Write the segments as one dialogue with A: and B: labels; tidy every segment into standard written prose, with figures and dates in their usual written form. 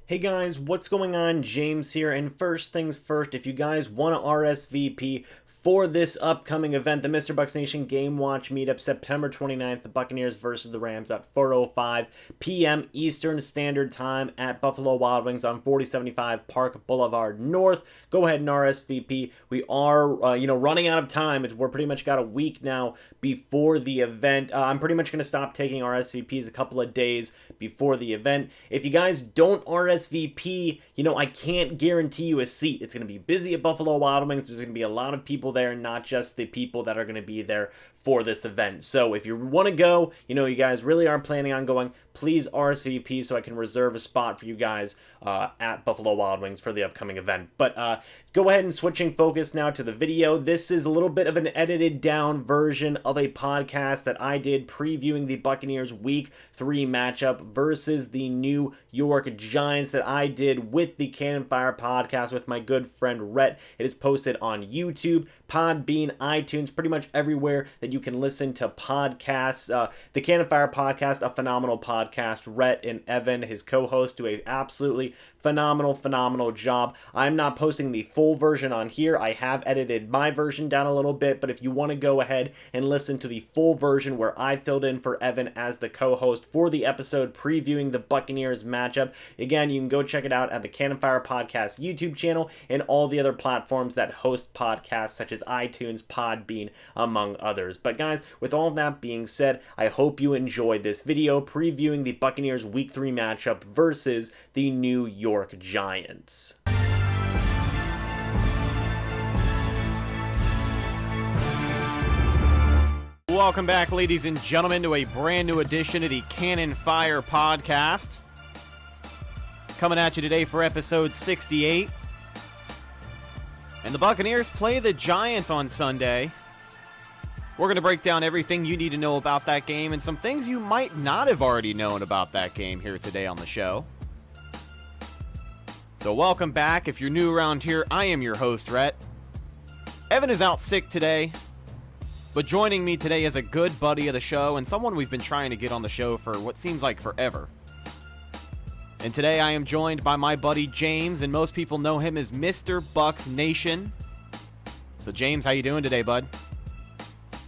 A: Hey guys, what's going on? James here, and first things first, if you guys want to RSVP for this upcoming event, the MrBucsNation Game Watch Meetup, September 29th, the Buccaneers versus the Rams at 4:05 p.m. Eastern Standard Time at Buffalo Wild Wings on 4075 Park Boulevard North. Go ahead and RSVP. We are, running out of time. We're pretty much got a week now before the event. I'm pretty much going to stop taking RSVPs a couple of days before the event. If you guys don't RSVP, I can't guarantee you a seat. It's going to be busy at Buffalo Wild Wings. There's going to be a lot of people there, not just the people that are going to be there for this event. So if you want to go, you guys really are planning on going, please RSVP so I can reserve a spot for you guys at Buffalo Wild Wings for the upcoming event. But go ahead and switching focus now to the video. This is a little bit of an edited down version of a podcast that I did previewing the Buccaneers Week 3 matchup versus the New York Giants that I did with the Cannon Fire podcast with my good friend Rhett. It is posted on YouTube, Podbean, iTunes, pretty much everywhere that you can listen to podcasts. The Cannon Fire podcast, a phenomenal podcast. Rhett and Evan, his co-host, do a absolutely phenomenal job. I'm not posting the full version on here. I have edited my version down a little bit, but if you want to go ahead and listen to the full version where I filled in for Evan as the co-host for the episode previewing the Buccaneers matchup, again, you can go check it out at the Cannon Fire podcast YouTube channel and all the other platforms that host podcasts such as iTunes, Podbean, among others. But guys, with all that being said, I hope you enjoyed this video previewing the Buccaneers Week 3 matchup versus the New York Giants.
B: Welcome back, ladies and gentlemen, to a brand new edition of the Cannon Fire podcast. Coming at you today for episode 68. And the Buccaneers play the Giants on Sunday. We're going to break down everything you need to know about that game and some things you might not have already known about that game here today on the show. So welcome back. If you're new around here, I am your host, Rhett. Evan is out sick today, but joining me today is a good buddy of the show and someone we've been trying to get on the show for what seems like forever. And today I am joined by my buddy James, and most people know him as MrBucsNation. So James, how you doing today, bud?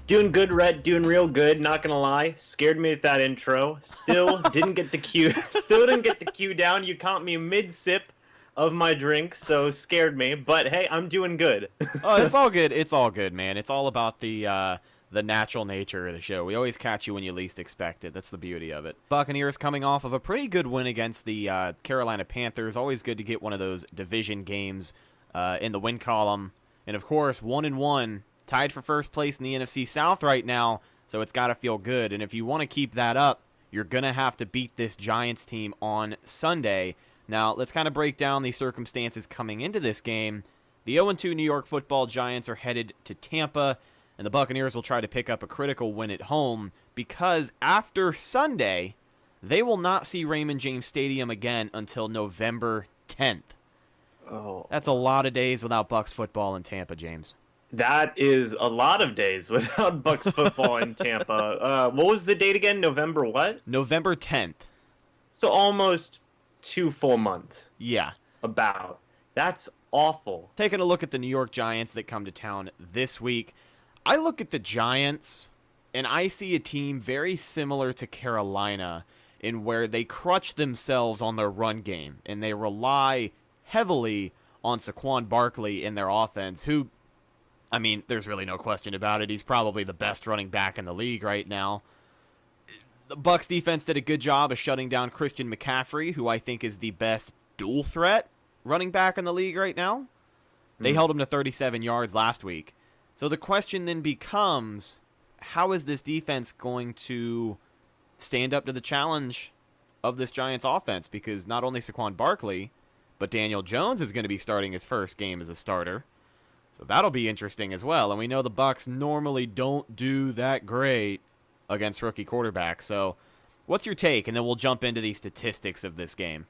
A: Doing good, Rhett. Doing real good. Not gonna lie, scared me with that intro. Still didn't get the cue. Still didn't get the cue down. You caught me mid-sip of my drink, so scared me. But hey, I'm doing good.
B: Oh, it's all good. It's all good, man. It's all about the natural nature of the show. We always catch you when you least expect it. That's the beauty of it. Buccaneers coming off of a pretty good win against the Carolina Panthers. Always good to get one of those division games in the win column. And of course, 1-1. Tied for first place in the NFC South right now, so it's got to feel good. And if you want to keep that up, you're going to have to beat this Giants team on Sunday. Now, let's kind of break down the circumstances coming into this game. The 0-2 New York Football Giants are headed to Tampa, and the Buccaneers will try to pick up a critical win at home because after Sunday, they will not see Raymond James Stadium again until November 10th.
A: Oh,
B: that's a lot of days without Bucs football in Tampa, James.
A: That is a lot of days without Bucs football in Tampa. What was the date again? November what?
B: November 10th.
A: So almost 2 full months.
B: Yeah.
A: About. That's awful.
B: Taking a look at the New York Giants that come to town this week, I look at the Giants, and I see a team very similar to Carolina in where they crutch themselves on their run game, and they rely heavily on Saquon Barkley in their offense, who, I mean, there's really no question about it. He's probably the best running back in the league right now. The Bucs defense did a good job of shutting down Christian McCaffrey, who I think is the best dual threat running back in the league right now. They held him to 37 yards last week. So the question then becomes, how is this defense going to stand up to the challenge of this Giants offense? Because not only Saquon Barkley, but Daniel Jones is going to be starting his first game as a starter. So that'll be interesting as well. And we know the Bucs normally don't do that great against rookie quarterbacks. So what's your take? And then we'll jump into the statistics of this game.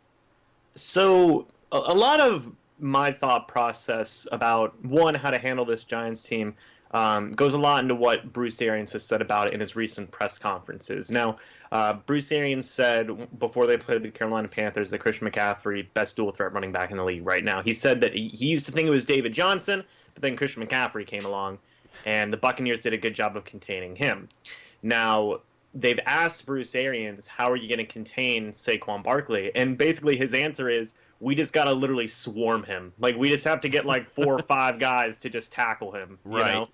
A: So a lot of my thought process about, one, how to handle this Giants team goes a lot into what Bruce Arians has said about it in his recent press conferences. Now, Bruce Arians said before they played the Carolina Panthers that Christian McCaffrey, best dual threat running back in the league right now. He said that he used to think it was David Johnson, but then Christian McCaffrey came along, and the Buccaneers did a good job of containing him. Now, they've asked Bruce Arians, how are you going to contain Saquon Barkley? And basically his answer is, we just got to literally swarm him. Like, we just have to get like 4 or 5 guys to just tackle him,
B: right.
A: You know?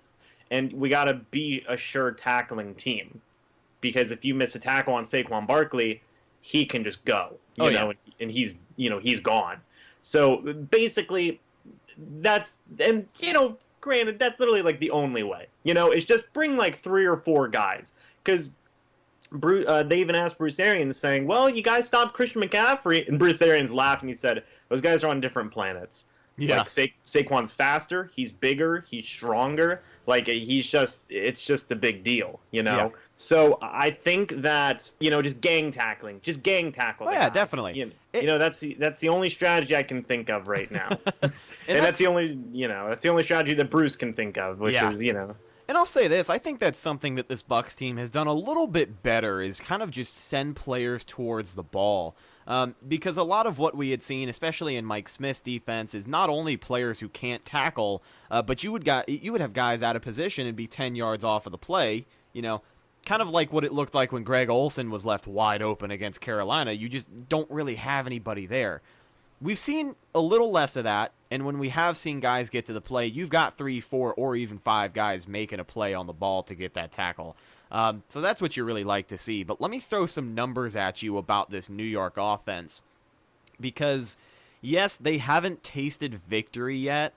A: And we got to be a sure tackling team. Because if you miss a tackle on Saquon Barkley, he can just go, you know, and he's gone. So basically, granted, that's literally like the only way. You know, it's just bring like 3 or 4 guys. Because they even asked Bruce Arians, saying, well, you guys stopped Christian McCaffrey. And Bruce Arians laughed and he said, those guys are on different planets. Yeah. Like, Saquon's faster, he's bigger, he's stronger. Like, it's just a big deal, you know? Yeah. So I think that, just gang tackle. Oh,
B: yeah, definitely.
A: That's the only strategy I can think of right now. and that's the only strategy that Bruce can think of, which is.
B: And I'll say this, I think that's something that this Bucs team has done a little bit better, is kind of just send players towards the ball. Because a lot of what we had seen, especially in Mike Smith's defense, is not only players who can't tackle, but you would have guys out of position and be 10 yards off of the play, kind of like what it looked like when Greg Olsen was left wide open against Carolina. You just don't really have anybody there. We've seen a little less of that, and when we have seen guys get to the play, you've got 3, 4, or even 5 guys making a play on the ball to get that tackle. So that's what you really like to see. But let me throw some numbers at you about this New York offense. Because, yes, they haven't tasted victory yet,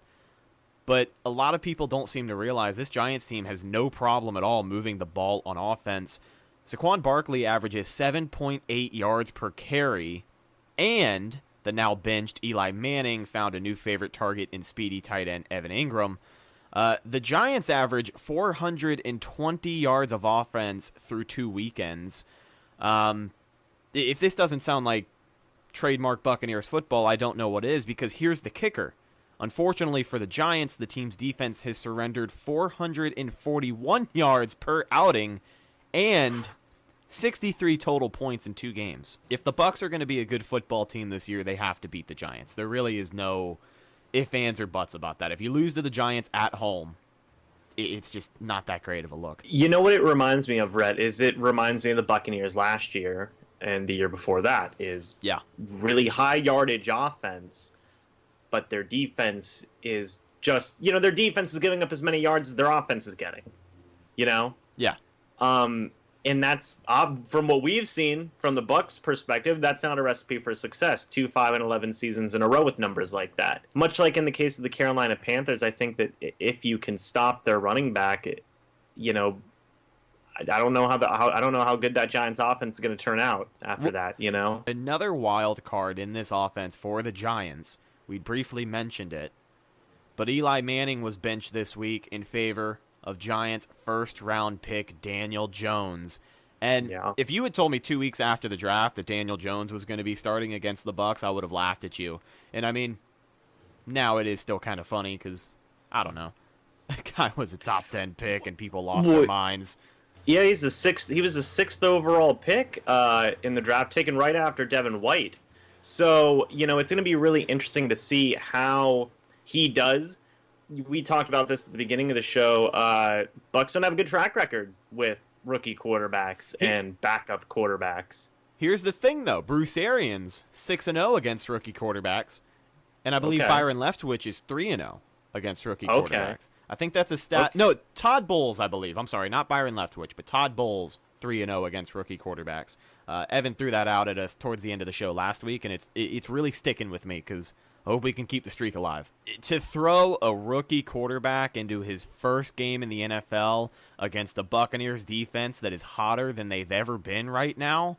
B: but a lot of people don't seem to realize this Giants team has no problem at all moving the ball on offense. Saquon Barkley averages 7.8 yards per carry, and the now benched Eli Manning found a new favorite target in speedy tight end Evan Ingram. The Giants average 420 yards of offense through 2 weekends. If this doesn't sound like trademark Buccaneers football, I don't know what is, because here's the kicker. Unfortunately for the Giants, the team's defense has surrendered 441 yards per outing and 63 total points in 2 games. If the Bucs are going to be a good football team this year, they have to beat the Giants. There really is no ifs, ands, or buts about that. If you lose to the Giants at home, it's just not that great of a look.
A: You know what it reminds me of, Rhett, is it reminds me of the Buccaneers last year and the year before that, is really high yardage offense, but their defense is just, their defense is giving up as many yards as their offense is getting, Yeah. And that's, from what we've seen from the Bucs' perspective, that's not a recipe for success. 2, 5, and 11 seasons in a row with numbers like that. Much like in the case of the Carolina Panthers, I think that if you can stop their running back, I don't know how good that Giants offense is going to turn out after that.
B: Another wild card in this offense for the Giants. We briefly mentioned it, but Eli Manning was benched this week in favor of Giants' first-round pick Daniel Jones. And if you had told me 2 weeks after the draft that Daniel Jones was going to be starting against the Bucs, I would have laughed at you. And I mean, now it is still kind of funny because, I don't know, that guy was a top 10 pick and people lost their minds.
A: Yeah, he was a 6th overall pick in the draft, taken right after Devin White. So, it's going to be really interesting to see how he does. We talked about this at the beginning of the show. Bucs don't have a good track record with rookie quarterbacks and backup quarterbacks.
B: Here's the thing, though. Bruce Arians, 6-0 against rookie quarterbacks. And I believe Byron Leftwich is 3-0 against rookie quarterbacks. I think that's a stat. Okay. No, Todd Bowles, I believe. I'm sorry, not Byron Leftwich, but Todd Bowles, 3-0 against rookie quarterbacks. Evan threw that out at us towards the end of the show last week, and it's really sticking with me because I hope we can keep the streak alive. To throw a rookie quarterback into his first game in the NFL against the Buccaneers defense that is hotter than they've ever been right now,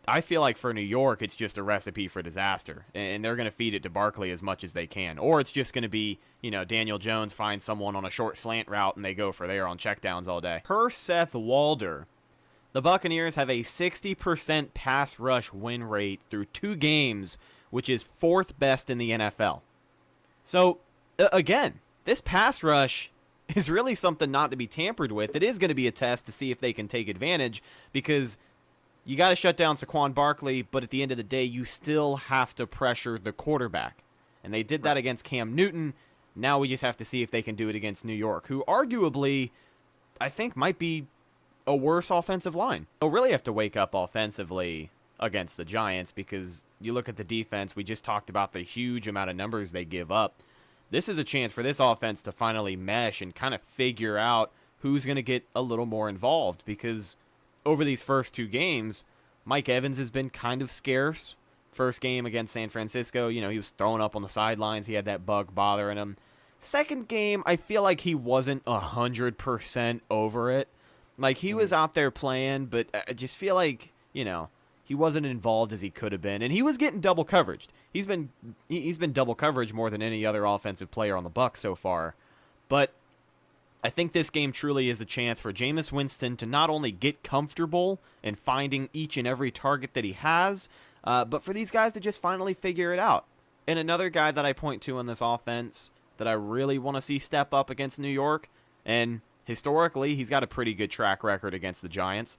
B: I feel like for New York, it's just a recipe for disaster. And they're going to feed it to Barkley as much as they can. Or it's just going to be, Daniel Jones finds someone on a short slant route and they go for there on checkdowns all day. Per Seth Walder, the Buccaneers have a 60% pass rush win rate through 2 games, which is 4th best in the NFL. So, again, this pass rush is really something not to be tampered with. It is going to be a test to see if they can take advantage, because you got to shut down Saquon Barkley, but at the end of the day, you still have to pressure the quarterback. And they did that against Cam Newton. Now we just have to see if they can do it against New York, who arguably, I think, might be a worse offensive line. They'll really have to wake up offensively against the Giants, because you look at the defense, we just talked about the huge amount of numbers they give up. This is a chance for this offense to finally mesh and kind of figure out who's going to get a little more involved, because over these first 2 games, Mike Evans has been kind of scarce. First game against San Francisco, he was throwing up on the sidelines. He had that bug bothering him. Second game, I feel like he wasn't 100% over it. Like, he was out there playing, but I just feel like, he wasn't involved as he could have been. And he was getting double coveraged. He's been double coverage more than any other offensive player on the Bucs so far. But I think this game truly is a chance for Jameis Winston to not only get comfortable in finding each and every target that he has, but for these guys to just finally figure it out. And another guy that I point to in this offense that I really want to see step up against New York, and historically he's got a pretty good track record against the Giants,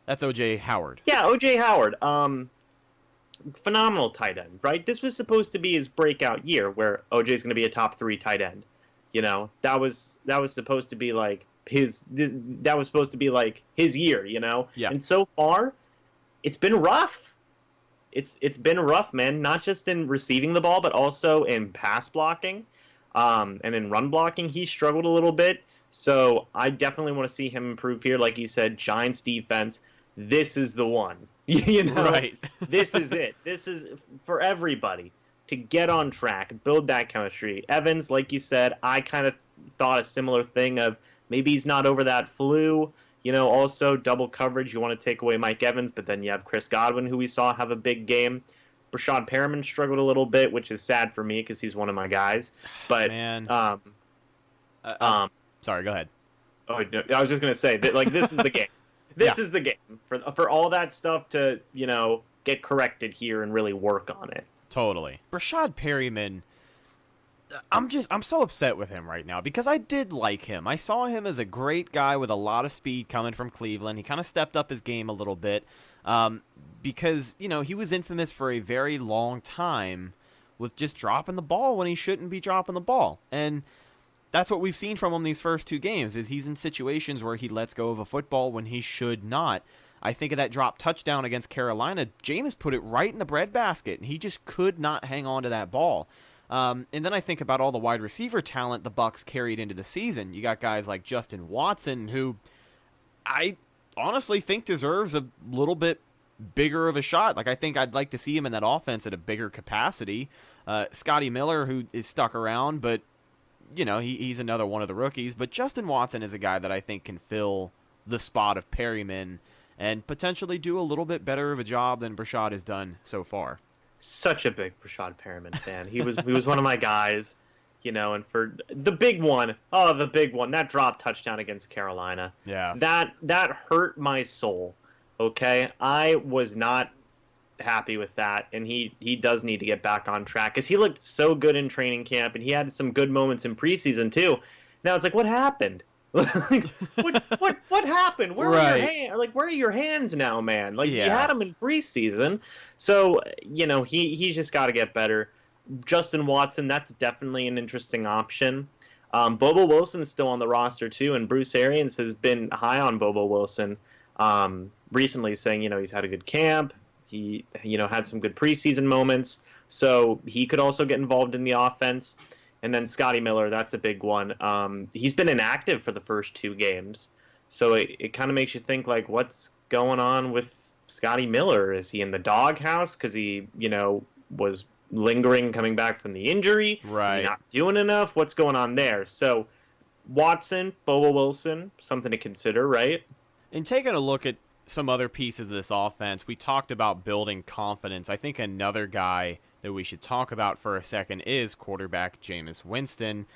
B: that's O.J. Howard.
C: Yeah, O.J. Howard. Phenomenal tight end, right? This was supposed to be his breakout year where O.J.'s going to be a top 3 tight end. That was supposed to be like his year,
B: Yeah.
C: And so far, it's been rough. It's been rough, man. Not just in receiving the ball, but also in pass blocking, and in run blocking. He struggled a little bit. So I definitely want to see him improve here. Like you said, Giants defense. This is the one.
B: Right.
C: This is it. This is for everybody to get on track, build that chemistry. Evans, like you said, I kind of thought a similar thing of maybe he's not over that flu. Also double coverage. You want to take away Mike Evans, but then you have Chris Godwin, who we saw have a big game. Brashad Perriman struggled a little bit, which is sad for me because he's one of my guys. But
B: Man. Sorry, go ahead.
C: Oh, no, I was just gonna say that, like, this is the game. This is the game for all that stuff to get corrected here and really work on it.
B: Totally. Brashad Perriman, I'm so upset with him right now because I did like him. I saw him as a great guy with a lot of speed coming from Cleveland. He kind of stepped up his game a little bit because, he was infamous for a very long time with just dropping the ball when he shouldn't be dropping the ball. And that's what we've seen from him these first 2 games, is he's in situations where he lets go of a football when he should not. I think of that drop touchdown against Carolina. Jameis put it right in the breadbasket, and he just could not hang on to that ball. And then I think about all the wide receiver talent the Bucs carried into the season. You got guys like Justin Watson, who I honestly think deserves a little bit bigger of a shot. Like, I think I'd like to see him in that offense at a bigger capacity. Scotty Miller, who is stuck around, but he's another one of the rookies. But Justin Watson is a guy that I think can fill the spot of Perryman and potentially do a little bit better of a job than Brashad has done so far.
C: Such a big Brashad Perriman fan. He was one of my guys, and for the big one, that drop touchdown against Carolina.
B: Yeah.
C: That hurt my soul. Okay? I was not happy with that, and he does need to get back on track because he looked so good in training camp, and he had some good moments in preseason too. Now it's like, what happened? Like, what happened? Where are your hands? Like, where are your hands now, man? Like, you had him in preseason, so he's just got to get better. Justin Watson, that's definitely an interesting option. Bobo Wilson's still on the roster too, and Bruce Arians has been high on Bobo Wilson recently, saying he's had a good camp. He had some good preseason moments, so he could also get involved in the offense. And then Scotty Miller, that's a big one. He's been inactive for the first 2 games, so it kind of makes you think, like, what's going on with Scotty Miller? Is he in the doghouse because he was lingering coming back from the injury?
B: Right.
C: Is he not doing enough? What's going on there? So Watson, Bobo Wilson, something to consider, right?
B: And taking a look at some other pieces of this offense, we talked about building confidence. I think another guy that we should talk about for a second is quarterback Jameis Winston.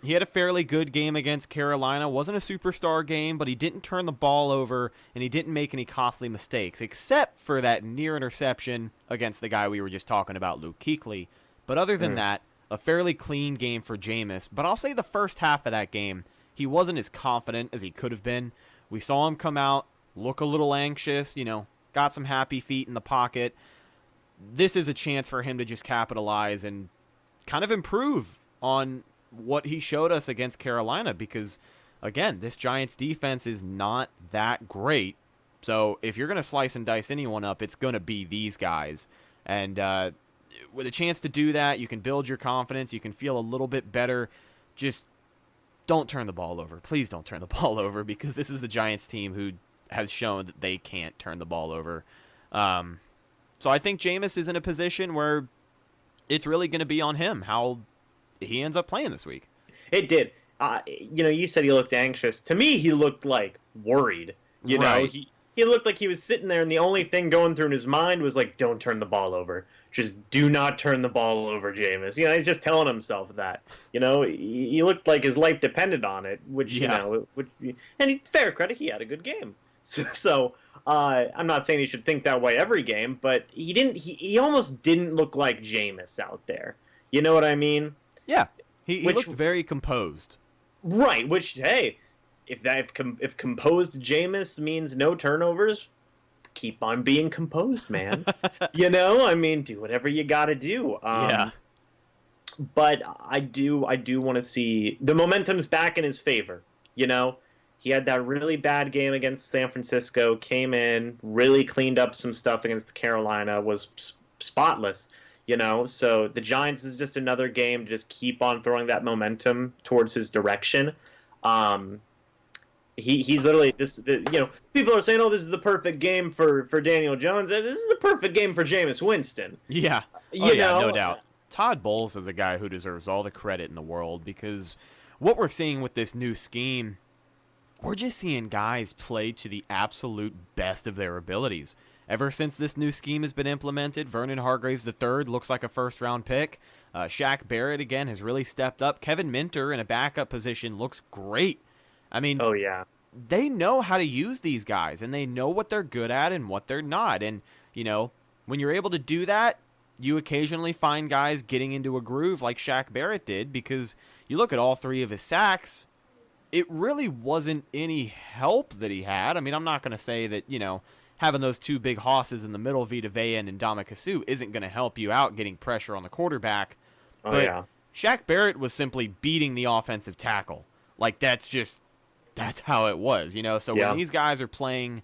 B: He had a fairly good game against Carolina. Wasn't a superstar game, but he didn't turn the ball over, and he didn't make any costly mistakes, except for that near interception against the guy we were just talking about, Luke Kuechly. But other than that, a fairly clean game for Jameis. But I'll say the first half of that game, he wasn't as confident as he could have been. We saw him come out, look a little anxious, got some happy feet in the pocket. This is a chance for him to just capitalize and kind of improve on what he showed us against Carolina, because, again, this Giants defense is not that great. So if you're going to slice and dice anyone up, it's going to be these guys. And with a chance to do that, you can build your confidence. You can feel a little bit better. Just don't turn the ball over. Please don't turn the ball over, because this is the Giants team who has shown that they can't turn the ball over. So I think Jameis is in a position where it's really going to be on him how he ends up playing this week.
C: It did. You said he looked anxious. To me, he looked like worried.
B: Right.
C: He looked like he was sitting there, and the only thing going through in his mind was like, "Don't turn the ball over. Just do not turn the ball over, Jameis." He's just telling himself that. He looked like his life depended on it. Which and fair credit, he had a good game. So I'm not saying he should think that way every game, but he didn't. He almost didn't look like Jameis out there. You know what I mean?
B: Yeah, he looked very composed.
C: Right. Which, hey, if composed Jameis means no turnovers, keep on being composed, man. Do whatever you got to do.
B: Yeah.
C: But I do want to see the momentum's back in his favor. He had that really bad game against San Francisco, came in, really cleaned up some stuff against Carolina, was spotless, So the Giants is just another game to just keep on throwing that momentum towards his direction. He's literally people are saying, "Oh, this is the perfect game for Daniel Jones." This is the perfect game for Jameis Winston.
B: Yeah. No doubt. Todd Bowles is a guy who deserves all the credit in the world, because what we're seeing with this new scheme, we're just seeing guys play to the absolute best of their abilities. Ever since this new scheme has been implemented, Vernon Hargreaves III looks like a first-round pick. Shaq Barrett, again, has really stepped up. Kevin Minter in a backup position looks great. I mean,
C: oh yeah,
B: they know how to use these guys, and they know what they're good at and what they're not. And, when you're able to do that, you occasionally find guys getting into a groove like Shaq Barrett did, because you look at all three of his sacks, it really wasn't any help that he had. I mean, I'm not going to say that, having those two big hosses in the middle, Vita Vea and Ndamukong Suh, isn't going to help you out getting pressure on the quarterback.
C: Oh,
B: but
C: yeah.
B: Shaq Barrett was simply beating the offensive tackle. Like, that's how it was, So when these guys are playing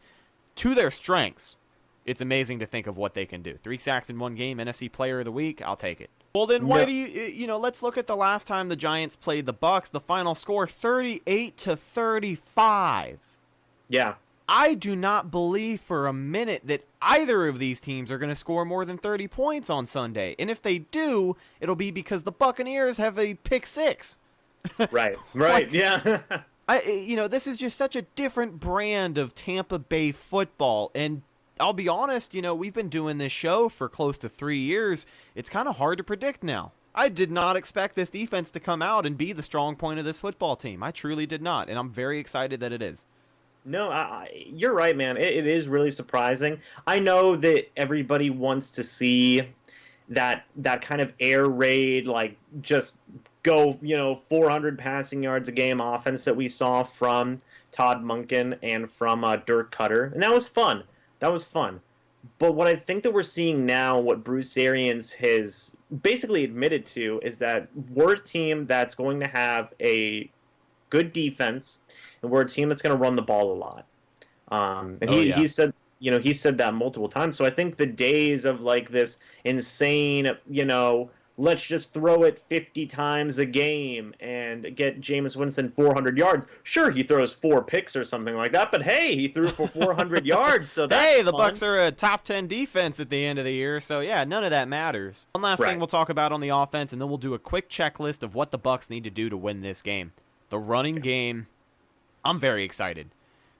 B: to their strengths, it's amazing to think of what they can do. 3 sacks in one game, NFC Player of the Week, I'll take it. Well, then why do let's look at the last time the Giants played the Bucs. The final score, 38-35.
C: Yeah.
B: I do not believe for a minute that either of these teams are going to score more than 30 points on Sunday. And if they do, it'll be because the Buccaneers have a pick 6.
C: Right, yeah.
B: This is just such a different brand of Tampa Bay football. And I'll be honest, we've been doing this show for close to 3 years. It's kind of hard to predict now. I did not expect this defense to come out and be the strong point of this football team. I truly did not, and I'm very excited that it is.
C: No, you're right, man. It is really surprising. I know that everybody wants to see that kind of air raid, like just go, 400 passing yards a game offense that we saw from Todd Monken and from Dirk Cutter, and that was fun. But what I think that we're seeing now, what Bruce Arians has basically admitted to, is that we're a team that's going to have a good defense, and we're a team that's going to run the ball a lot. He said, he said that multiple times. So I think the days of like this insane, let's just throw it 50 times a game and get Jameis Winston 400 yards. Sure, he throws 4 picks or something like that, but hey, he threw for 400 yards, so that's
B: the
C: fun.
B: Bucs are a top 10 defense at the end of the year, so yeah, none of that matters. One last thing we'll talk about on the offense, and then we'll do a quick checklist of what the Bucs need to do to win this game. The running game, I'm very excited,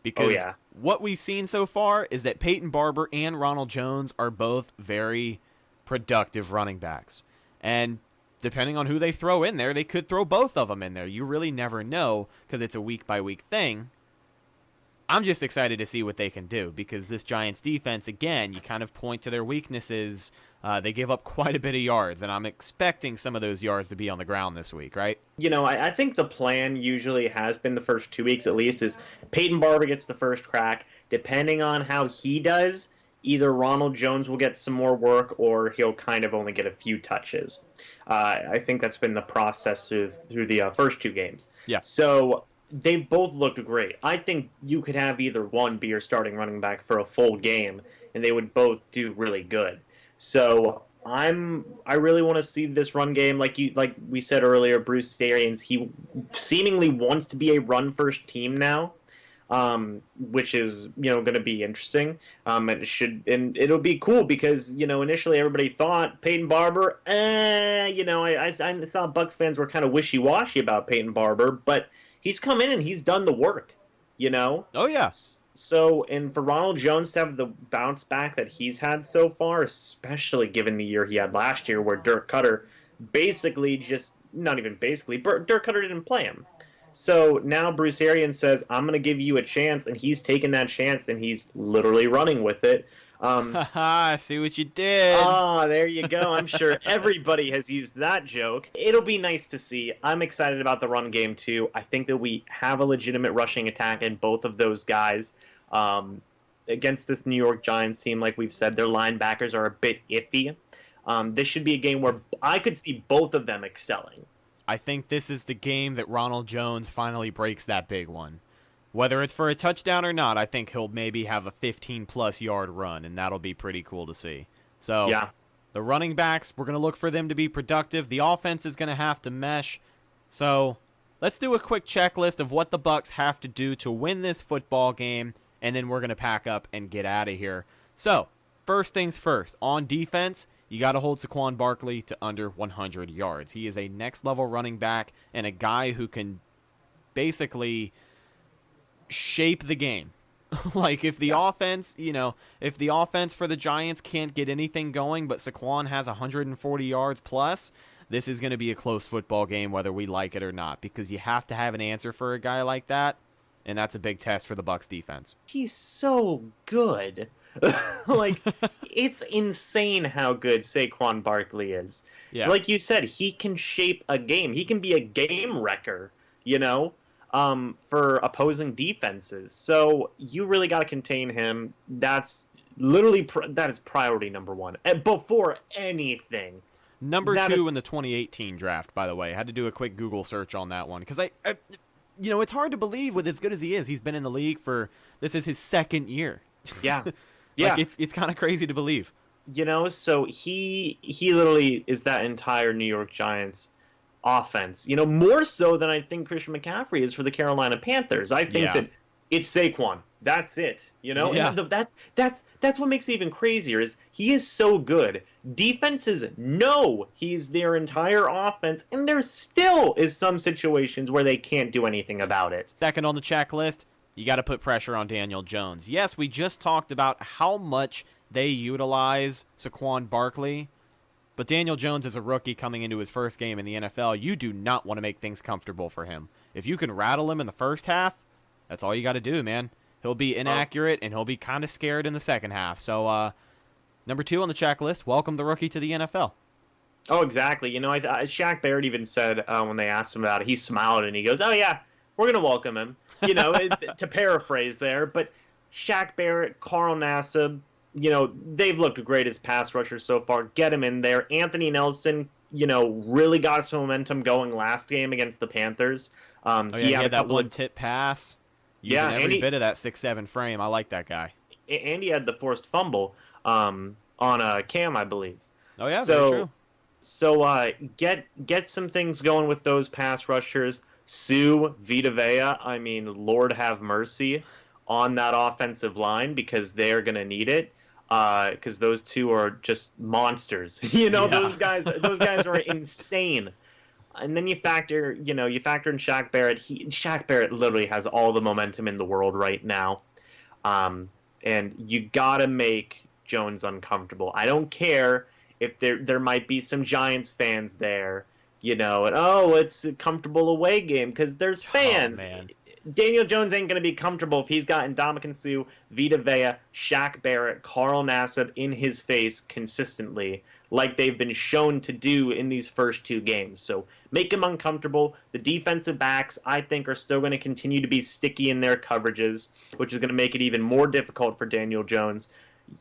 B: because what we've seen so far is that Peyton Barber and Ronald Jones are both very productive running backs. And depending on who they throw in there, they could throw both of them in there. You really never know, because it's a week-by-week thing. I'm just excited to see what they can do because this Giants defense, again, you kind of point to their weaknesses. They give up quite a bit of yards, and I'm expecting some of those yards to be on the ground this week, right?
C: I think the plan usually has been the first 2 weeks at least is Peyton Barber gets the first crack. Depending on how he does, either Ronald Jones will get some more work or he'll kind of only get a few touches. I think that's been the process through the first 2 games.
B: Yeah.
C: So they've both looked great. I think you could have either one be your starting running back for a full game, and they would both do really good. So I really want to see this run game. Like we said earlier, Bruce Arians, he seemingly wants to be a run first team now, which is going to be interesting. And it'll be cool because initially everybody thought Peyton Barber. I saw Bucs fans were kind of wishy washy about Peyton Barber, but he's come in and he's done the work.
B: Oh yeah.
C: So, and for Ronald Jones to have the bounce back that he's had so far, especially given the year he had last year where Dirk Cutter Dirk Cutter didn't play him. So now Bruce Arians says, I'm going to give you a chance, and he's taken that chance, and he's literally running with it.
B: I see what you did.
C: There you go. I'm sure everybody has used that joke. It'll be nice to see. I'm excited about the run game, too. I think that we have a legitimate rushing attack in both of those guys. Against this New York Giants team, like we've said, their linebackers are a bit iffy. This should be a game where I could see both of them excelling.
B: I think this is the game that Ronald Jones finally breaks that big one. Whether it's for a touchdown or not, I think he'll maybe have a 15-plus yard run, and that'll be pretty cool to see. So,
C: yeah.
B: The running backs, we're going to look for them to be productive. The offense is going to have to mesh. So, let's do a quick checklist of what the Bucs have to do to win this football game, and then we're going to pack up and get out of here. So, first things first. On defense, you got to hold Saquon Barkley to under 100 yards. He is a next-level running back and a guy who can basically shape the game. Like if the offense, if the offense for the Giants can't get anything going, but Saquon has 140 yards plus, this is going to be a close football game whether we like it or not, because you have to have an answer for a guy like that, and that's a big test for the Bucs defense.
C: He's so good. Like, it's insane how good Saquon Barkley is.
B: Yeah.
C: Like you said, he can shape a game. He can be a game wrecker, for opposing defenses. So you really got to contain him. That's literally that is priority number one before anything.
B: Number two in the 2018 draft, by the way. I had to do a quick Google search on that one because it's hard to believe with as good as he is. He's been in the league this is his second year.
C: Yeah. Yeah.
B: It's kind of crazy to believe.
C: So he literally is that entire New York Giants offense, more so than I think Christian McCaffrey is for the Carolina Panthers. I think that it's Saquon. That's it.
B: Yeah.
C: And that's what makes it even crazier is he is so good. Defenses know he's their entire offense, and there still is some situations where they can't do anything about it.
B: Second on the checklist, you got to put pressure on Daniel Jones. Yes, we just talked about how much they utilize Saquon Barkley, but Daniel Jones is a rookie coming into his first game in the NFL. You do not want to make things comfortable for him. If you can rattle him in the first half, that's all you got to do, man. He'll be inaccurate, and he'll be kind of scared in the second half. So, number 2 on the checklist, welcome the rookie to the NFL.
C: Oh, exactly. Shaq Barrett even said when they asked him about it, he smiled and he goes, "Oh, yeah, we're going to welcome him." To paraphrase there. But Shaq Barrett, Carl Nassib, they've looked great as pass rushers so far. Get him in there. Anthony Nelson, really got some momentum going last game against the Panthers.
B: He had that one tip pass.
C: Yeah,
B: every bit of that 6'7" frame. I like that guy.
C: And he had the forced fumble on a Cam, I believe.
B: Oh yeah, very true.
C: So get some things going with those pass rushers. Sue, Vita Vea, Lord have mercy on that offensive line because they're going to need it. Because those two are just monsters. Those guys are insane. And then you factor in Shaq Barrett. Shaq Barrett literally has all the momentum in the world right now. And you gotta make Jones uncomfortable. I don't care if there might be some Giants fans there, it's a comfortable away game because there's fans.
B: Oh, man.
C: Daniel Jones ain't going to be comfortable if he's got Ndamukong Suh, Vita Vea, Shaq Barrett, Carl Nassib in his face consistently, like they've been shown to do in these first 2 games. So make him uncomfortable. The defensive backs, I think, are still going to continue to be sticky in their coverages, which is going to make it even more difficult for Daniel Jones.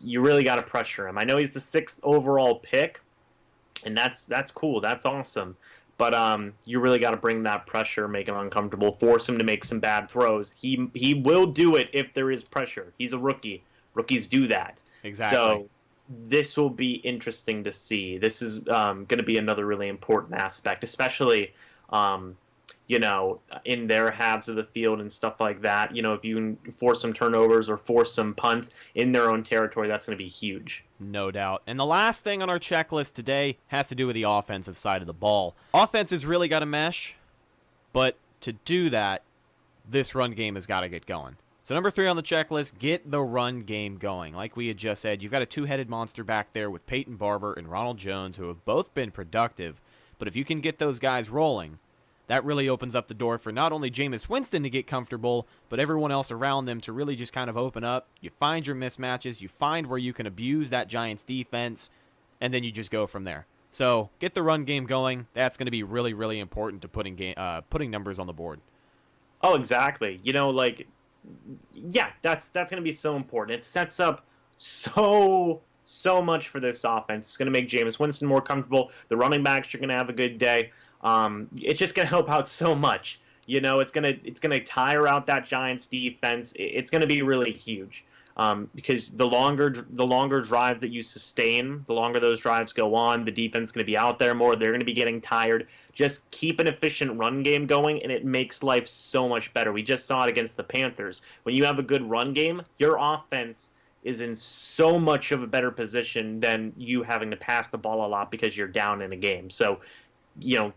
C: You really got to pressure him. I know he's the 6th overall pick, and that's cool. That's awesome. But you really got to bring that pressure, make him uncomfortable, force him to make some bad throws. He will do it if there is pressure. He's a rookie. Rookies do that.
B: Exactly.
C: So this will be interesting to see. This is going to be another really important aspect, especially in their halves of the field and stuff like that. If you can force some turnovers or force some punts in their own territory, that's going to be huge.
B: No doubt. And the last thing on our checklist today has to do with the offensive side of the ball. Offense has really got to mesh, but to do that, this run game has got to get going. So number 3 on the checklist, get the run game going. Like we had just said, you've got a 2-headed monster back there with Peyton Barber and Ronald Jones, who have both been productive. But if you can get those guys rolling, that really opens up the door for not only Jameis Winston to get comfortable, but everyone else around them to really just kind of open up. You find your mismatches, you find where you can abuse that Giants defense, and then you just go from there. So get the run game going. That's going to be really, really important to putting numbers on the board.
C: Oh, exactly. That's going to be so important. It sets up so much for this offense. It's going to make Jameis Winston more comfortable. The running backs are going to have a good day. It's just going to help out so much. It's gonna tire out that Giants defense. It's going to be really huge because the longer drives that you sustain, the longer those drives go on, the defense is going to be out there more. They're going to be getting tired. Just keep an efficient run game going, and it makes life so much better. We just saw it against the Panthers. When you have a good run game, your offense is in so much of a better position than you having to pass the ball a lot because you're down in a game. So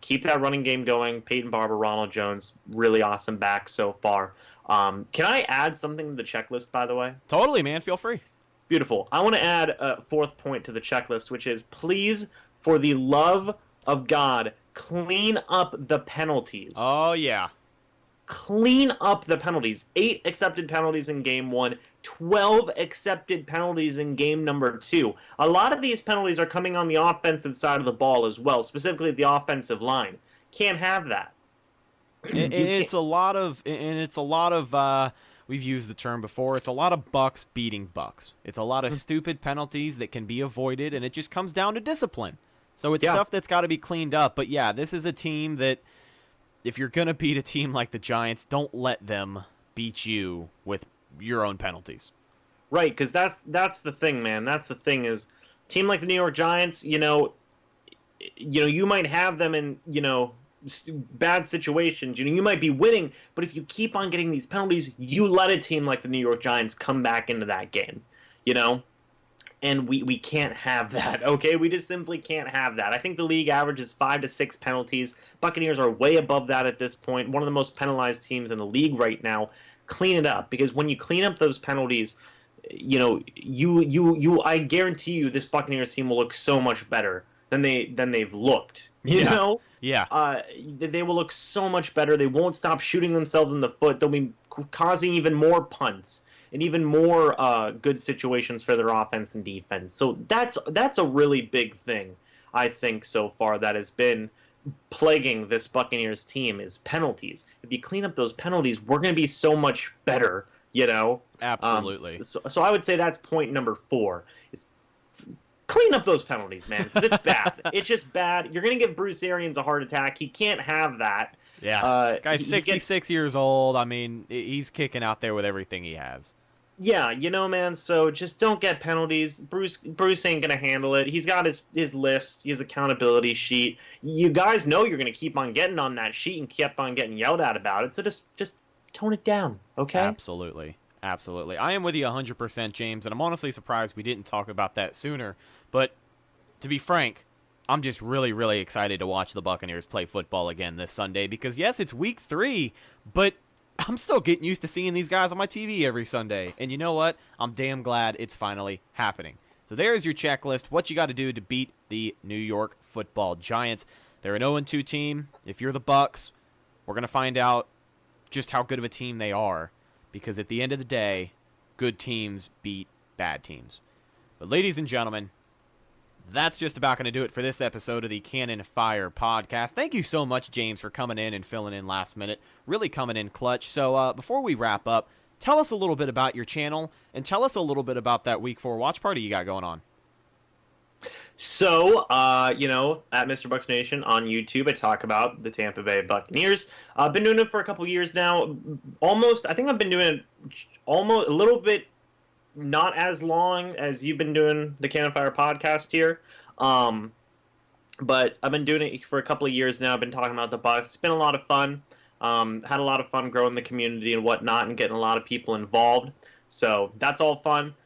C: keep that running game going. Peyton Barber, Ronald Jones, really awesome back so far. Can I add something to the checklist, by the way?
B: Totally, man. Feel free.
C: Beautiful. I want to add a 4th point to the checklist, which is please, for the love of God, clean up the penalties.
B: Oh, yeah.
C: Clean up the penalties. 8 accepted penalties in game 1, 12 accepted penalties in game number 2. A lot of these penalties are coming on the offensive side of the ball as well, specifically the offensive line. Can't have that.
B: It's a lot of we've used the term before, it's a lot of Bucs beating Bucs. It's a lot of stupid penalties that can be avoided, and it just comes down to discipline. So it's stuff that's got to be cleaned up. But yeah, this is a team that, if you're going to beat a team like the Giants, don't let them beat you with your own penalties.
C: Right, because that's the thing, man. That's the thing is, team like the New York Giants, you might have them in, bad situations. You might be winning, but if you keep on getting these penalties, you let a team like the New York Giants come back into that game, And we can't have that, okay? We just simply can't have that. I think the league average is 5 to 6 penalties. Buccaneers are way above that at this point. One of the most penalized teams in the league right now. Clean it up, because when you clean up those penalties, I guarantee you this Buccaneers team will look so much better than they've looked. You
B: Yeah.
C: They will look so much better. They won't stop shooting themselves in the foot. They'll be causing even more punts and even more good situations for their offense and defense. So that's a really big thing, I think, so far that has been plaguing this Buccaneers team is penalties. If you clean up those penalties, we're going to be so much better,
B: Absolutely.
C: So I would say that's point number 4 is clean up those penalties, man, because it's bad. It's just bad. You're going to give Bruce Arians a heart attack. He can't have that.
B: Yeah. Guy's 66 years old. I mean, he's kicking out there with everything he has.
C: Yeah, man, so just don't get penalties. Bruce ain't going to handle it. He's got his list, his accountability sheet. You guys know you're going to keep on getting on that sheet and keep on getting yelled at about it, so just tone it down, okay?
B: Absolutely. I am with you 100%, James, and I'm honestly surprised we didn't talk about that sooner. But to be frank, I'm just really, really excited to watch the Buccaneers play football again this Sunday because, yes, it's week 3, but I'm still getting used to seeing these guys on my TV every Sunday. And you know what? I'm damn glad it's finally happening. So there's your checklist. What you got to do to beat the New York Football Giants. They're an 0-2 team. If you're the Bucs, we're going to find out just how good of a team they are, because at the end of the day, good teams beat bad teams. But ladies and gentlemen, that's just about going to do it for this episode of the Cannon Fire Podcast. Thank you so much, James, for coming in and filling in last minute. Really coming in clutch. So before we wrap up, tell us a little bit about your channel, and tell us a little bit about that Week 4 watch party you got going on.
C: So, at MrBucsNation on YouTube, I talk about the Tampa Bay Buccaneers. I've been doing it for a couple years now. I think I've been doing it almost a little bit, not as long as you've been doing the Cannon Fire Podcast here. But I've been doing it for a couple of years now. I've been talking about the Bucs. It's been a lot of fun. Had a lot of fun growing the community and whatnot and getting a lot of people involved. So that's all fun.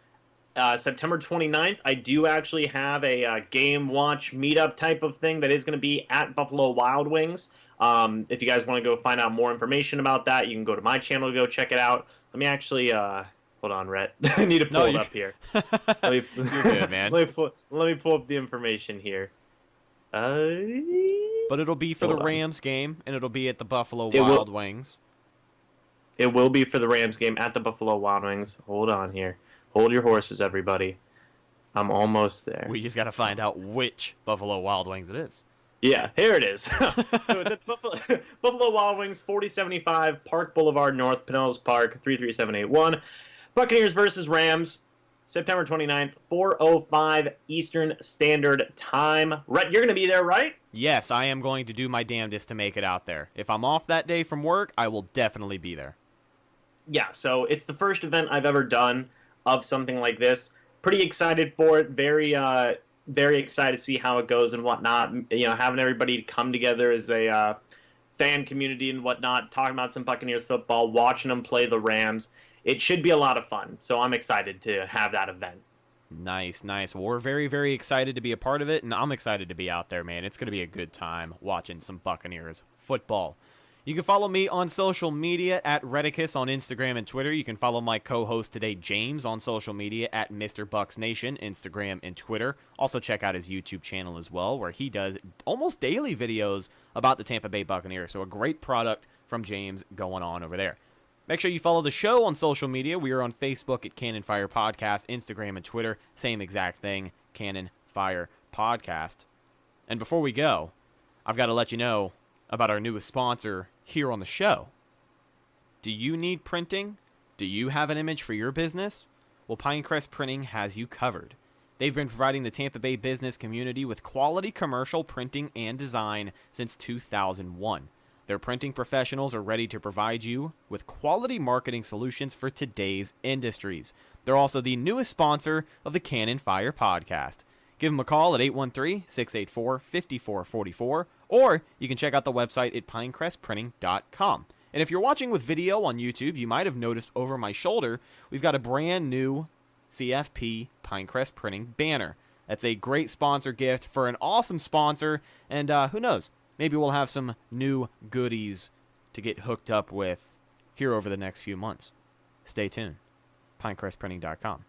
C: September 29th, I do actually have a game watch meetup type of thing that is going to be at Buffalo Wild Wings. If you guys want to go find out more information about that, you can go to my channel to go check it out. Let me actually, hold on, Rhett. I need to pull it up here. You're
B: good, man.
C: Let me pull up the information here.
B: But it'll be for the Rams game, and it'll be at the Buffalo Wild Wings.
C: It will be for the Rams game at the Buffalo Wild Wings. Hold on here. Hold your horses, everybody. I'm almost there.
B: We just got to find out which Buffalo Wild Wings it is.
C: Yeah, here it is. So it's at Buffalo Wild Wings, 4075 Park Boulevard North, Pinellas Park, 33781. Buccaneers versus Rams, September 29th, 4:05 Eastern Standard Time. Rhett, you're going to be there, right?
B: Yes, I am going to do my damnedest to make it out there. If I'm off that day from work, I will definitely be there.
C: Yeah, so it's the first event I've ever done of something like this. Pretty excited for it. Very excited to see how it goes and whatnot. Having everybody come together as a fan community and whatnot, talking about some Buccaneers football, watching them play the Rams. It should be a lot of fun. So I'm excited to have that event.
B: Nice. Well, we're very, very excited to be a part of it, and I'm excited to be out there, man. It's going to be a good time watching some Buccaneers football. You can follow me on social media at Redicus on Instagram and Twitter. You can follow my co-host today, James, on social media at MrBucsNation, Instagram and Twitter. Also check out his YouTube channel as well, where he does almost daily videos about the Tampa Bay Buccaneers. So a great product from James going on over there. Make sure you follow the show on social media. We are on Facebook at Cannon Fire Podcast, Instagram and Twitter. Same exact thing, Cannon Fire Podcast. And before we go, I've got to let you know about our newest sponsor here on the show. Do you need printing? Do you have an image for your business? Well, Pinecrest Printing has you covered. They've been providing the Tampa Bay business community with quality commercial printing and design since 2001. Their printing professionals are ready to provide you with quality marketing solutions for today's industries. They're also the newest sponsor of the Cannon Fire Podcast. Give them a call at 813-684-5444, or you can check out the website at pinecrestprinting.com. And if you're watching with video on YouTube, you might have noticed over my shoulder, we've got a brand new CFP Pinecrest Printing banner. That's a great sponsor gift for an awesome sponsor, and who knows, maybe we'll have some new goodies to get hooked up with here over the next few months. Stay tuned. pinecrestprinting.com.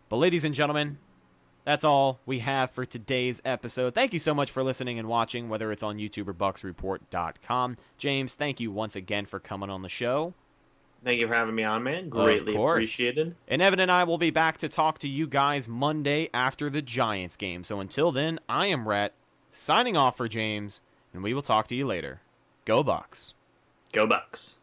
B: But ladies and gentlemen, that's all we have for today's episode. Thank you so much for listening and watching, whether it's on YouTube or BucsReport.com. James, thank you once again for coming on the show.
C: Thank you for having me on, man. Greatly appreciated.
B: And Evan and I will be back to talk to you guys Monday after the Giants game. So until then, I am Rhett, signing off for James, and we will talk to you later. Go Bucs.
C: Go Bucs.